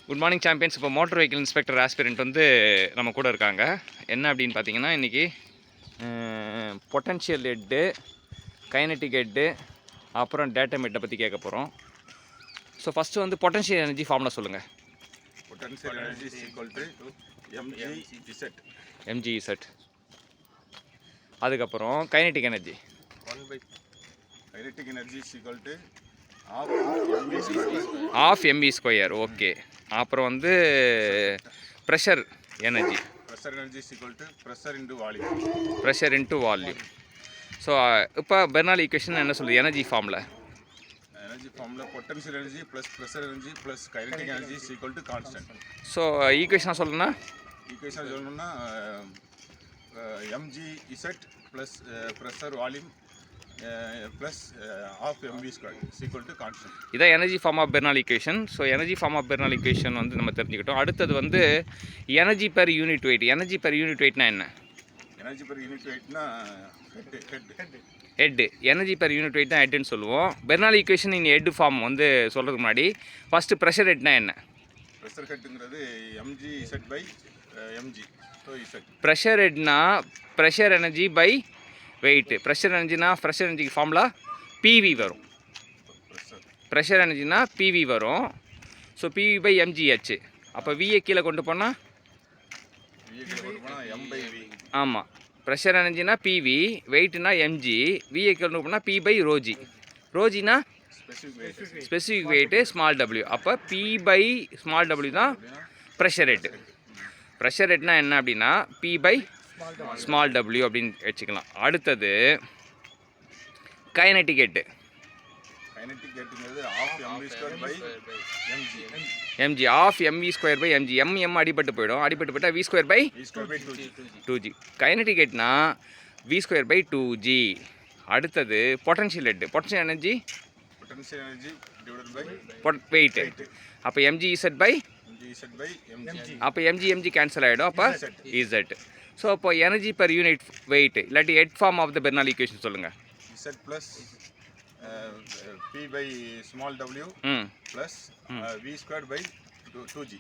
Good morning champions. இப்போ motor vehicle inspector aspirant வந்து நம்ம கூட இருக்காங்க. என்ன அப்படின்னு பார்த்தீங்கன்னா, இன்றைக்கி பொட்டன்ஷியல் ஹெட்டு, கைனட்டிக் ஹெட்டு, அப்புறம் டேட்டா மெட்டை பற்றி கேட்க போகிறோம். ஸோ ஃபஸ்ட்டு வந்து பொட்டன்ஷியல் எனர்ஜி ஃபார்முலா சொல்லுங்கள். Potential energy is equal to mgz. mgz. அதுக்கப்புறம் kinetic energy kinetic energy is equal to half mv square. Okay. அப்புறம் வந்து pressure energy. Pressure energy is equal to pressure into volume. Pressure into volume. So இப்போ Bernoulli equation என்ன சொல்லுது? Energy ஃபார்மில் potential energy plus pressure energy plus kinetic energy is equal to constant. So ஈக்குவேஷனாக சொல்லணும்னா சொல்லணும்னா mgz plus pressure volume plus half mv square is equal to constant. இதான் energy form of Bernoulli equation. So energy form of Bernoulli equation வந்து நம்ம தெரிஞ்சுக்கிட்டோம். அடுத்தது வந்து energy per unit weight. Energy per unit வெயிட்னா என்ன? எனர்ஜி பெர் யூனிட் வெயிட்னா head. Energy per unit weight தான் ஹெட்னு சொல்லுவோம். Bernoulli equation in head form வந்து சொல்கிறதுக்கு முன்னாடி ஃபஸ்ட்டு ப்ரெஷர் ஹெட்னா என்ன? ப்ரெஷர் ஹெட்டுங்கிறது mgz பை mg. ப்ரெஷர் ஹெட்னா pressure energy by weight. Pressure எனர்ஜினா ப்ரெஷர் எனர்ஜிக்கு ஃபார்முலா பிவி வரும். ப்ரெஷர் எனர்ஜினா பிவி வரும். So PV by mgh. அப்போ விஏ கீழே கொண்டு போனால் ஆமாம். ப்ரெஷர் எனர்ஜினா பிவி, வெயிட்னா எம்ஜி, விஏ கொண்டு போனால் பி பை ரோஜி. ரோஜினா ஸ்பெசிஃபிக் வெயிட்டு ஸ்மால் டபிள்யூ. அப்போ பி பை ஸ்மால் டபிள்யூ தான் ப்ரெஷர் ஹெட்டு. ப்ரெஷர் ஹெட்னா என்ன அப்படின்னா பி பை ஸ்மால் டபிள்யூ அப்படின்னு வச்சுக்கலாம். அடுத்தது kinetic head. mg of mv square by mg. m அடிபட்டு போயிடும். அடிபட்டு போயிட்டால் v ஸ்கொயர் பை 2g. கைனட்டிக் ஹெட்னா v ஸ்கொயர் பை 2g. அடுத்தது potential head. Potential energy weight. அப்போ mgz பை அப்போ mg கேன்சல் ஆகிடும். அப்போ z. ஸோ அப்போ எனர்ஜி பெர் யூனிட் வெயிட் இல்லாட்டி head form of the Bernoulli equation சொல்லுங்கள். z plus p by small w plus v squared by 2g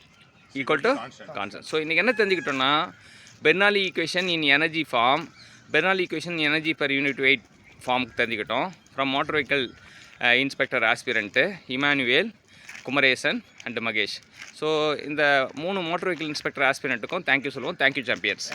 equal to constant. So இன்றைக்கி என்ன தெரிஞ்சுக்கிட்டோன்னா Bernoulli equation in energy form, Bernoulli equation energy per unit weight ஃபார்முக்கு தெரிஞ்சுக்கிட்டோம். From motor vehicle inspector aspirant Emmanuel, Kumaresan and Mahesh. So இந்த 3 motor vehicle inspector ஆஸ்பிரண்ட்டுக்கும் thank you சொல்லுவோம். Thank you champions.